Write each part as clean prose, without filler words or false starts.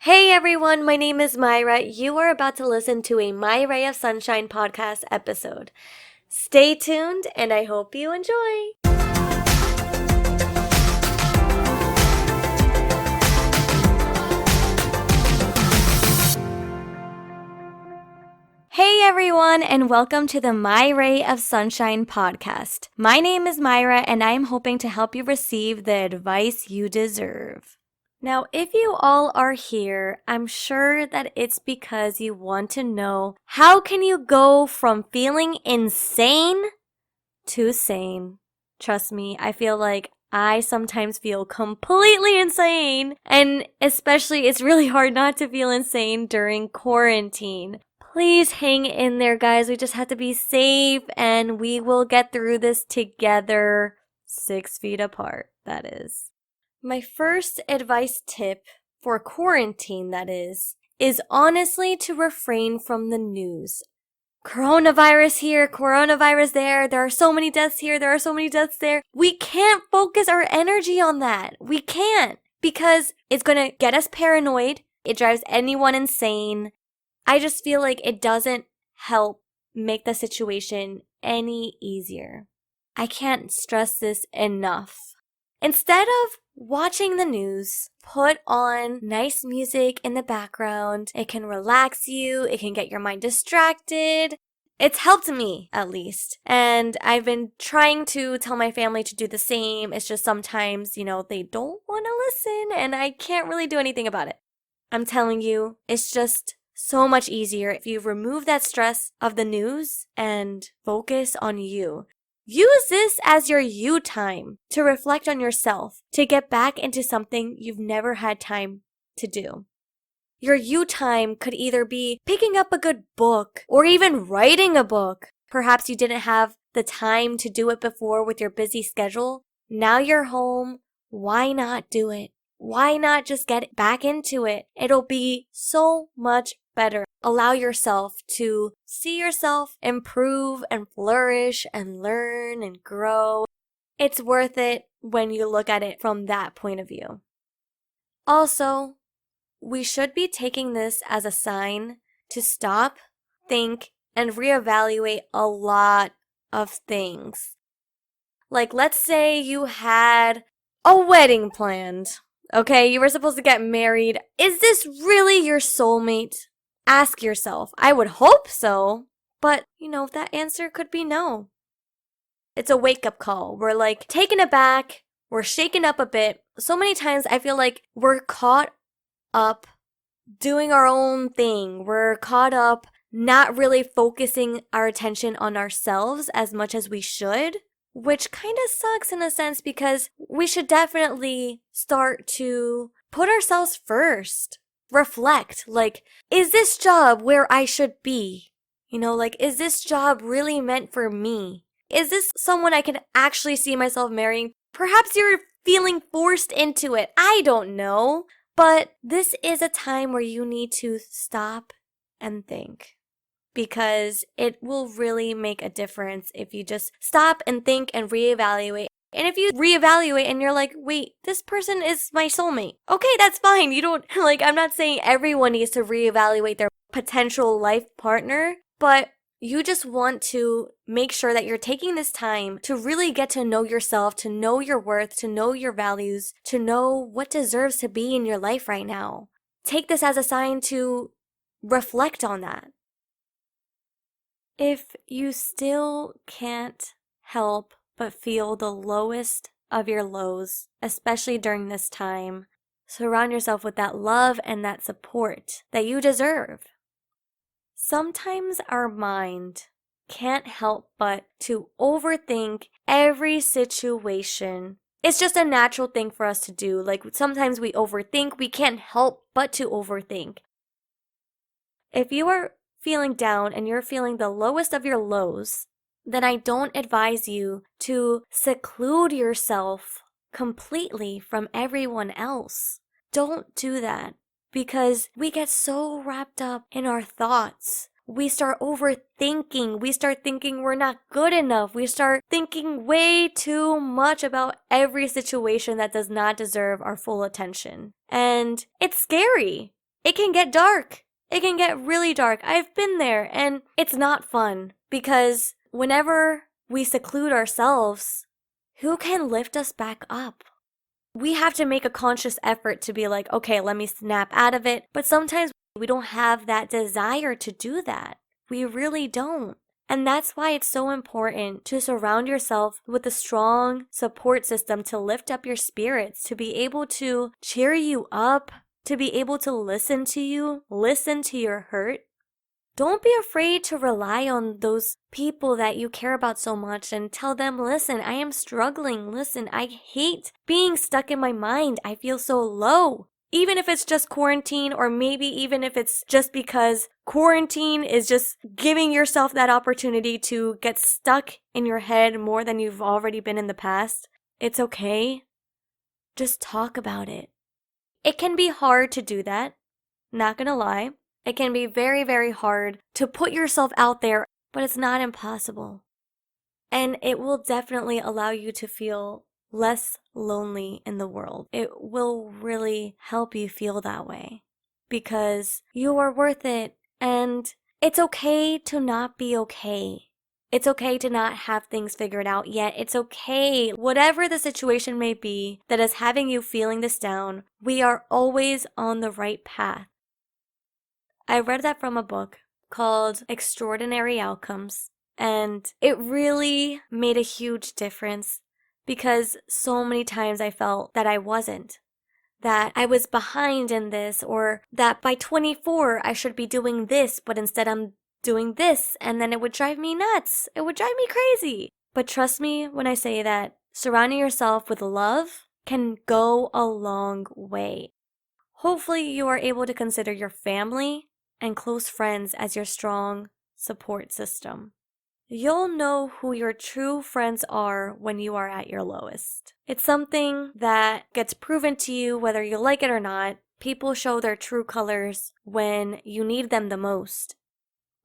Hey everyone, my name is Mayra. You are about to listen to a My Ray of Sunshine podcast episode. Stay tuned and I hope you enjoy. Hey everyone, and welcome to the My Ray of Sunshine podcast. My name is Mayra, and I am hoping to help you receive the advice you deserve. Now, if you all are here, I'm sure that it's because you want to know how can you go from feeling insane to sane. Trust me, I feel like I sometimes feel completely insane, and especially it's really hard not to feel insane during quarantine. Please hang in there, guys. We just have to be safe and we will get through this together, 6 feet apart, that is. My first advice tip for quarantine, that is honestly to refrain from the news. Coronavirus here, coronavirus there, there are so many deaths here, there are so many deaths there. We can't focus our energy on that. We can't, because it's gonna get us paranoid. It drives anyone insane. I just feel like it doesn't help make the situation any easier. I can't stress this enough. Instead of watching the news, put on nice music in the background. It can relax you. It can get your mind distracted. It's helped me, at least. And I've been trying to tell my family to do the same. It's just sometimes, they don't want to listen and I can't really do anything about it. I'm telling you, it's just so much easier if you remove that stress of the news and focus on you. Use this as your you time to reflect on yourself, to get back into something you've never had time to do. Your you time could either be picking up a good book or even writing a book. Perhaps you didn't have the time to do it before with your busy schedule. Now you're home. Why not do it? Why not just get back into it? It'll be so much better. Allow yourself to see yourself improve and flourish and learn and grow. It's worth it when you look at it from that point of view. Also, we should be taking this as a sign to stop, think, and reevaluate a lot of things. Like, let's say you had a wedding planned. Okay, you were supposed to get married. Is this really your soulmate? Ask yourself. I would hope so, but that answer could be no. It's a wake-up call. We're like taken aback, we're shaken up a bit. So many times I feel like we're caught up doing our own thing. We're caught up not really focusing our attention on ourselves as much as we should, which kind of sucks in a sense because we should definitely start to put ourselves first. Reflect, like, is this job where I should be? Is this job really meant for me? Is this someone I can actually see myself marrying? Perhaps you're feeling forced into it. I don't know. But this is a time where you need to stop and think, because it will really make a difference if you just stop and think and reevaluate. And if you reevaluate and you're like, wait, this person is my soulmate. Okay, that's fine. You don't, I'm not saying everyone needs to reevaluate their potential life partner, but you just want to make sure that you're taking this time to really get to know yourself, to know your worth, to know your values, to know what deserves to be in your life right now. Take this as a sign to reflect on that. If you still can't help but feel the lowest of your lows, especially during this time, surround yourself with that love and that support that you deserve. Sometimes our mind can't help but to overthink every situation. It's just a natural thing for us to do. Like sometimes we overthink, we can't help but to overthink. If you are feeling down and you're feeling the lowest of your lows, then I don't advise you to seclude yourself completely from everyone else. Don't do that, because we get so wrapped up in our thoughts. We start overthinking. We start thinking we're not good enough. We start thinking way too much about every situation that does not deserve our full attention. And it's scary. it can get dark. It can get really dark. I've been there, and it's not fun because whenever we seclude ourselves, who can lift us back up? We have to make a conscious effort to be like, okay, let me snap out of it. But sometimes we don't have that desire to do that. We really don't. And that's why it's so important to surround yourself with a strong support system to lift up your spirits, to be able to cheer you up, to be able to listen to you, listen to your hurt. Don't be afraid to rely on those people that you care about so much and tell them, listen, I am struggling. Listen, I hate being stuck in my mind. I feel so low. Even if it's just quarantine, or maybe even if it's just because quarantine is just giving yourself that opportunity to get stuck in your head more than you've already been in the past. It's okay. Just talk about it. It can be hard to do that. Not gonna lie. It can be very, very hard to put yourself out there, but it's not impossible. And it will definitely allow you to feel less lonely in the world. It will really help you feel that way because you are worth it, and it's okay to not be okay. It's okay to not have things figured out yet. It's okay. Whatever the situation may be that is having you feeling this down, we are always on the right path. I read that from a book called Extraordinary Outcomes, and it really made a huge difference because so many times I felt that I wasn't, that I was behind in this, or that by 24 I should be doing this, but instead I'm doing this, and then it would drive me nuts. It would drive me crazy. But trust me when I say that surrounding yourself with love can go a long way. Hopefully you are able to consider your family and close friends as your strong support system. You'll know who your true friends are when you are at your lowest. It's something that gets proven to you whether you like it or not. People show their true colors when you need them the most.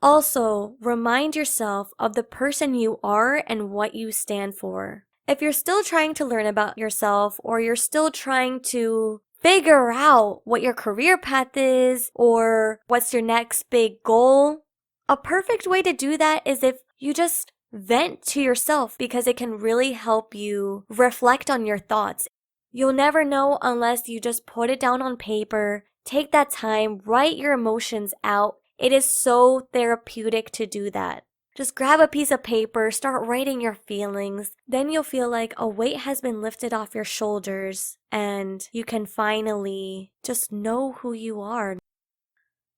Also, remind yourself of the person you are and what you stand for. If you're still trying to learn about yourself, or you're still trying to figure out what your career path is or what's your next big goal, a perfect way to do that is if you just vent to yourself, because it can really help you reflect on your thoughts. You'll never know unless you just put it down on paper, take that time, write your emotions out. It is so therapeutic to do that. Just grab a piece of paper, start writing your feelings. Then you'll feel like a weight has been lifted off your shoulders and you can finally just know who you are.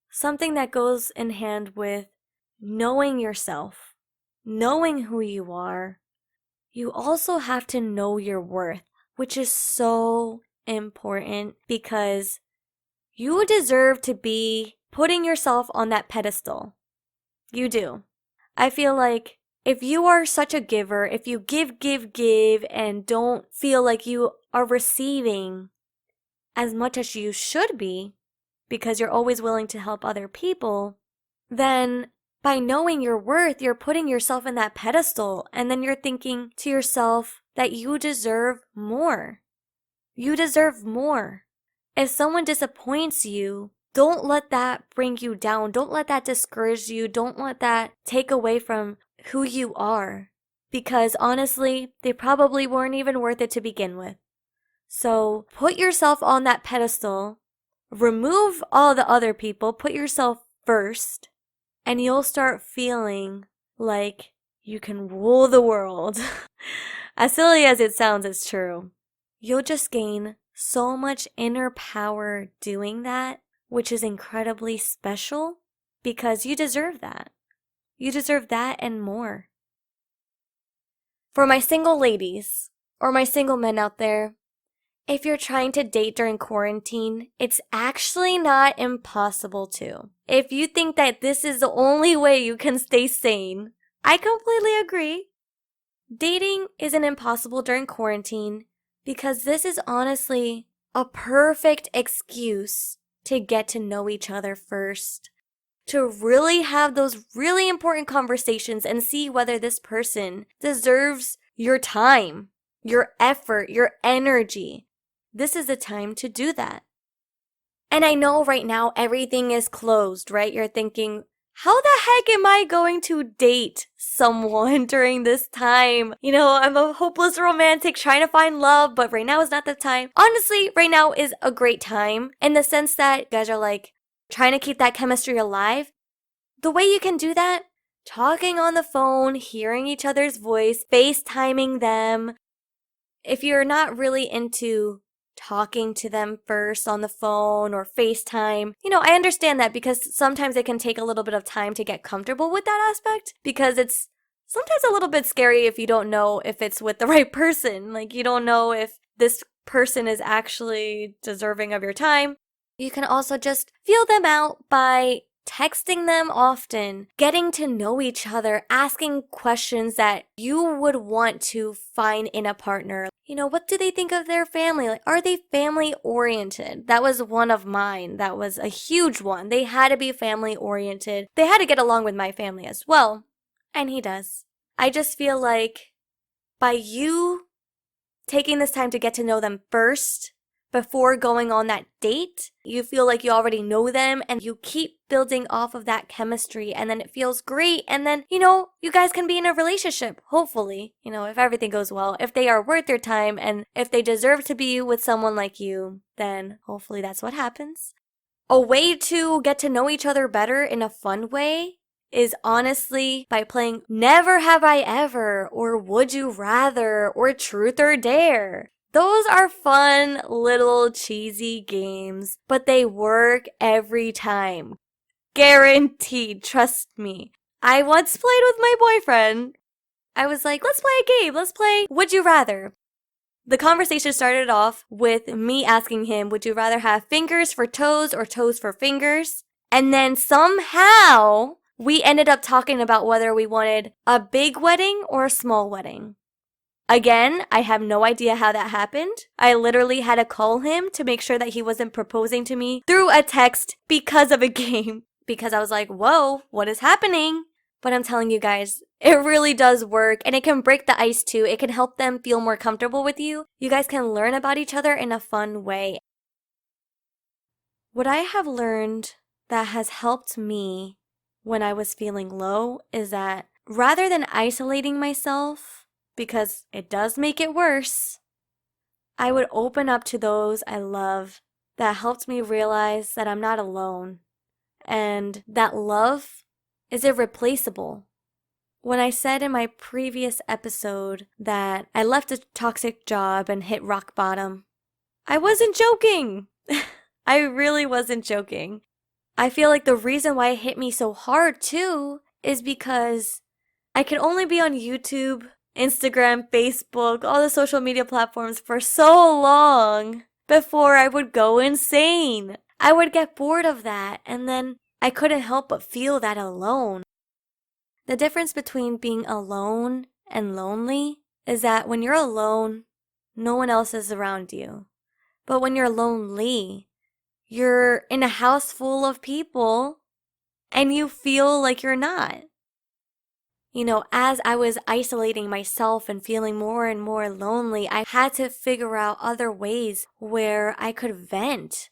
Something that goes in hand with knowing yourself, knowing who you are. You also have to know your worth, which is so important because you deserve to be putting yourself on that pedestal. You do. I feel like if you are such a giver, if you give, and don't feel like you are receiving as much as you should be, because you're always willing to help other people, then by knowing your worth, you're putting yourself in that pedestal, and then you're thinking to yourself that you deserve more. You deserve more. If someone disappoints you, don't let that bring you down. Don't let that discourage you. Don't let that take away from who you are. Because honestly, they probably weren't even worth it to begin with. So put yourself on that pedestal. Remove all the other people. Put yourself first. And you'll start feeling like you can rule the world. As silly as it sounds, it's true. You'll just gain so much inner power doing that, which is incredibly special because you deserve that. You deserve that and more. For my single ladies, or my single men out there, if you're trying to date during quarantine, it's actually not impossible to. If you think that this is the only way you can stay sane, I completely agree. Dating isn't impossible during quarantine because this is honestly a perfect excuse to get to know each other first, to really have those really important conversations and see whether this person deserves your time, your effort, your energy. This is the time to do that. And I know right now everything is closed, right? You're thinking, how the heck am I going to date someone during this time? I'm a hopeless romantic trying to find love, but right now is not the time. Honestly, right now is a great time in the sense that you guys are like trying to keep that chemistry alive. The way you can do that, talking on the phone, hearing each other's voice, FaceTiming them. If you're not really into talking to them first on the phone or FaceTime, I understand that because sometimes it can take a little bit of time to get comfortable with that aspect because it's sometimes a little bit scary if you don't know if it's with the right person. Like you don't know if this person is actually deserving of your time. You can also just feel them out by texting them often, getting to know each other, asking questions that you would want to find in a partner. What do they think of their family? Like, are they family oriented? That was one of mine. That was a huge one. They had to be family oriented. They had to get along with my family as well. And he does. I just feel like by you taking this time to get to know them first, before going on that date, you feel like you already know them and you keep building off of that chemistry and then it feels great and then, you guys can be in a relationship, hopefully, if everything goes well. If they are worth your time and if they deserve to be with someone like you, then hopefully that's what happens. A way to get to know each other better in a fun way is honestly by playing Never Have I Ever or Would You Rather or Truth or Dare. Those are fun little cheesy games, but they work every time. Guaranteed, trust me. I once played with my boyfriend. I was like, let's play a game. Let's play Would You Rather. The conversation started off with me asking him, would you rather have fingers for toes or toes for fingers? And then somehow we ended up talking about whether we wanted a big wedding or a small wedding. Again, I have no idea how that happened. I literally had to call him to make sure that he wasn't proposing to me through a text because of a game. Because I was like, whoa, what is happening? But I'm telling you guys, it really does work and it can break the ice too. It can help them feel more comfortable with you. You guys can learn about each other in a fun way. What I have learned that has helped me when I was feeling low is that rather than isolating myself, because it does make it worse, I would open up to those I love that helped me realize that I'm not alone and that love is irreplaceable. When I said in my previous episode that I left a toxic job and hit rock bottom, I wasn't joking. I really wasn't joking. I feel like the reason why it hit me so hard too is because I could only be on YouTube, Instagram, Facebook, all the social media platforms for so long before I would go insane. I would get bored of that and then I couldn't help but feel that alone. The difference between being alone and lonely is that when you're alone, no one else is around you. But when you're lonely, you're in a house full of people and you feel like you're not. As I was isolating myself and feeling more and more lonely, I had to figure out other ways where I could vent.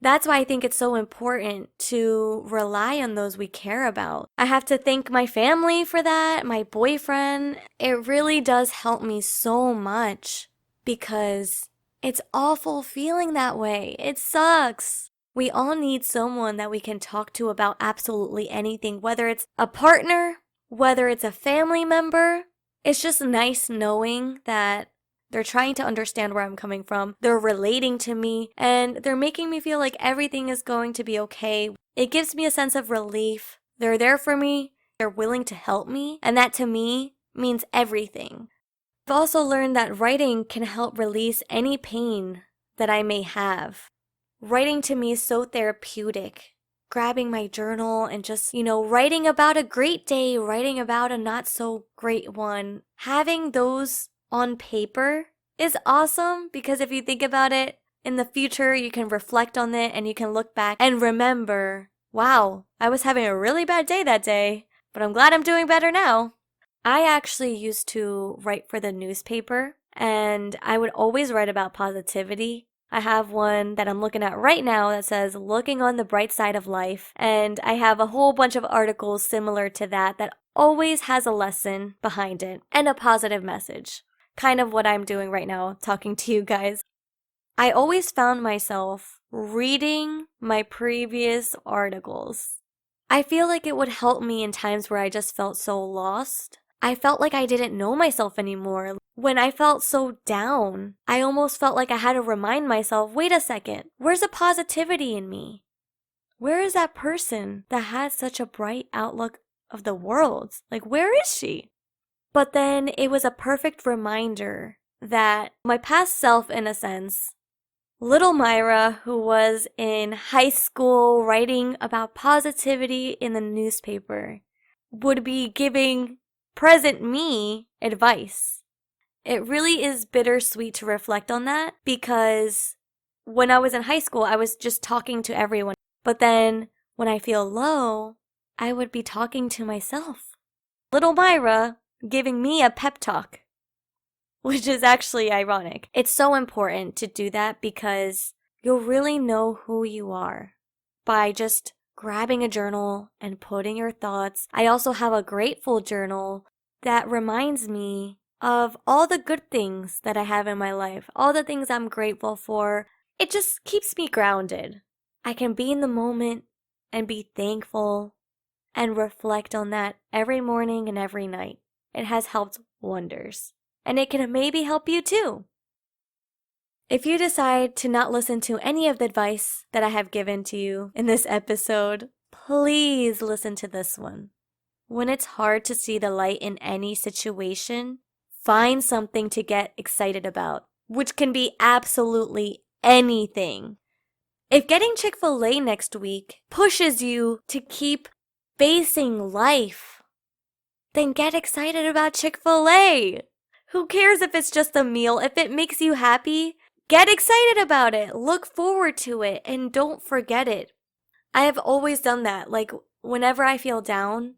That's why I think it's so important to rely on those we care about. I have to thank my family for that, my boyfriend. It really does help me so much because it's awful feeling that way. It sucks. We all need someone that we can talk to about absolutely anything, whether it's a partner, whether it's a family member. It's just nice knowing that they're trying to understand where I'm coming from. They're relating to me and they're making me feel like everything is going to be okay. It gives me a sense of relief. They're there for me. They're willing to help me. And that to me means everything. I've also learned that writing can help release any pain that I may have. Writing to me is so therapeutic. Grabbing my journal and just, writing about a great day, writing about a not so great one. Having those on paper is awesome because if you think about it, in the future you can reflect on it and you can look back and remember, wow, I was having a really bad day that day, but I'm glad I'm doing better now. I actually used to write for the newspaper and I would always write about positivity. I have one that I'm looking at right now that says looking on the bright side of life. And I have a whole bunch of articles similar to that always has a lesson behind it and a positive message. Kind of what I'm doing right now, talking to you guys. I always found myself reading my previous articles. I feel like it would help me in times where I just felt so lost. I felt like I didn't know myself anymore. When I felt so down, I almost felt like I had to remind myself, wait a second, where's the positivity in me? Where is that person that has such a bright outlook of the world? Like, where is she? But then it was a perfect reminder that my past self, in a sense, little Mayra, who was in high school writing about positivity in the newspaper, would be giving present me advice. It really is bittersweet to reflect on that because when I was in high school, I was just talking to everyone. But then when I feel low, I would be talking to myself. Little Mayra giving me a pep talk, which is actually ironic. It's so important to do that because you'll really know who you are by just grabbing a journal and putting your thoughts. I also have a grateful journal that reminds me of all the good things that I have in my life, all the things I'm grateful for. It just keeps me grounded. I can be in the moment and be thankful and reflect on that every morning and every night. It has helped wonders. And it can maybe help you too. If you decide to not listen to any of the advice that I have given to you in this episode, please listen to this one. When it's hard to see the light in any situation, find something to get excited about, which can be absolutely anything. If getting Chick-fil-A next week pushes you to keep facing life, then get excited about Chick-fil-A. Who cares if it's just a meal? If it makes you happy, get excited about it. Look forward to it and don't forget it. I have always done that. Like, whenever I feel down,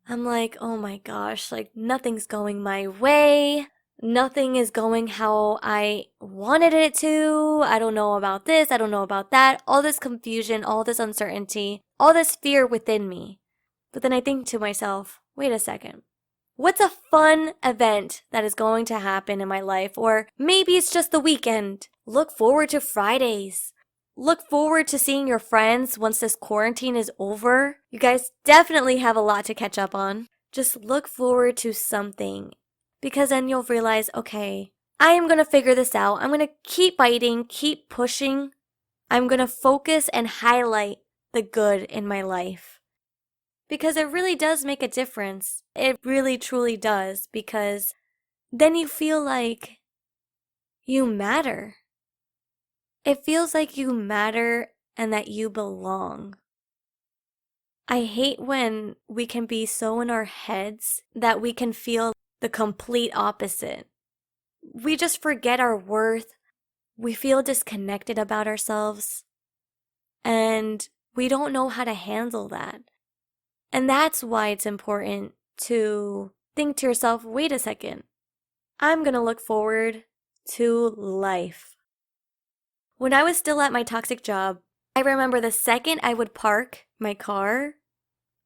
I'm like, oh my gosh, like nothing's going my way. Nothing is going how I wanted it to. I don't know about this. I don't know about that. All this confusion, all this uncertainty, all this fear within me. But then I think to myself, wait a second. What's a fun event that is going to happen in my life? Or maybe it's just the weekend. Look forward to Fridays. Look forward to seeing your friends once this quarantine is over. You guys definitely have a lot to catch up on. Just look forward to something. Because then you'll realize, okay, I am going to figure this out. I'm going to keep fighting, keep pushing. I'm going to focus and highlight the good in my life. Because it really does make a difference. It really, truly does. Because then you feel like you matter. It feels like you matter and that you belong. I hate when we can be so in our heads that we can feel the complete opposite. We just forget our worth. We feel disconnected about ourselves. And we don't know how to handle that. And that's why it's important to think to yourself, wait a second, I'm going to look forward to life. When I was still at my toxic job, I remember the second I would park my car,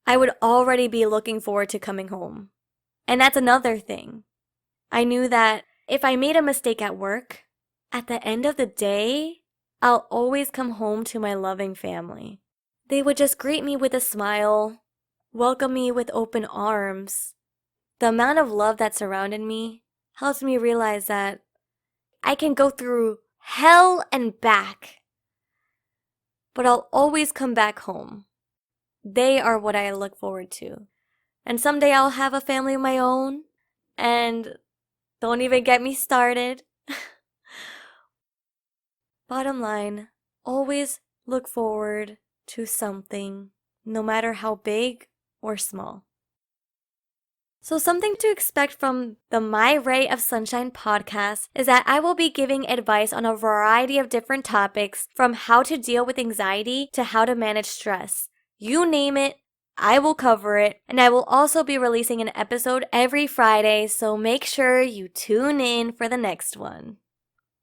I would already be looking forward to coming home. And that's another thing. I knew that if I made a mistake at work, at the end of the day, I'll always come home to my loving family. They would just greet me with a smile, welcome me with open arms. The amount of love that surrounded me helps me realize that I can go through hell and back, but I'll always come back home. They are what I look forward to. And someday I'll have a family of my own, and don't even get me started. Bottom line, always look forward to something, no matter how big or small. So something to expect from the My Ray of Sunshine podcast is that I will be giving advice on a variety of different topics, from how to deal with anxiety to how to manage stress. You name it, I will cover it, and I will also be releasing an episode every Friday, so make sure you tune in for the next one.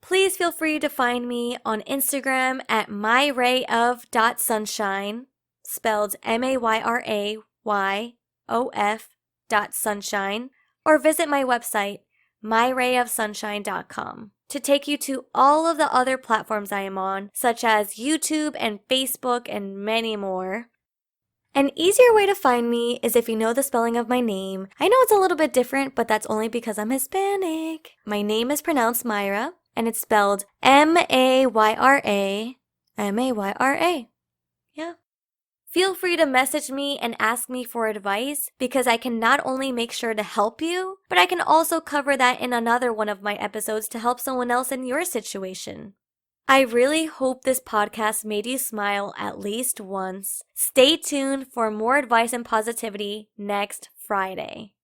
Please feel free to find me on Instagram at mayrayOf.sunshine, spelled MAYRAYOF.sunshine, or visit my website, myrayofsunshine.com, to take you to all of the other platforms I am on, such as YouTube and Facebook and many more. An easier way to find me is if you know the spelling of my name. I know it's a little bit different, but that's only because I'm Hispanic. My name is pronounced Mayra, and it's spelled Mayra, Mayra. Yeah. Feel free to message me and ask me for advice, because I can not only make sure to help you, but I can also cover that in another one of my episodes to help someone else in your situation. I really hope this podcast made you smile at least once. Stay tuned for more advice and positivity next Friday.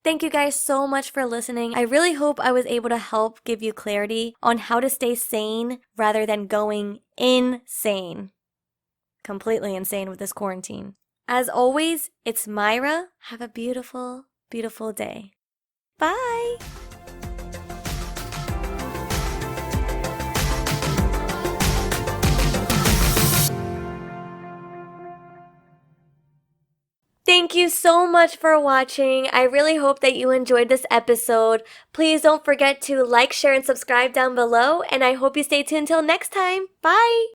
Thank you guys so much for listening. I really hope I was able to help give you clarity on how to stay sane rather than going insane. Completely insane with this quarantine. As always, it's Mayra. Have a beautiful, beautiful day. Bye! Thank you so much for watching. I really hope that you enjoyed this episode. Please don't forget to like, share, and subscribe down below, and I hope you stay tuned till next time. Bye!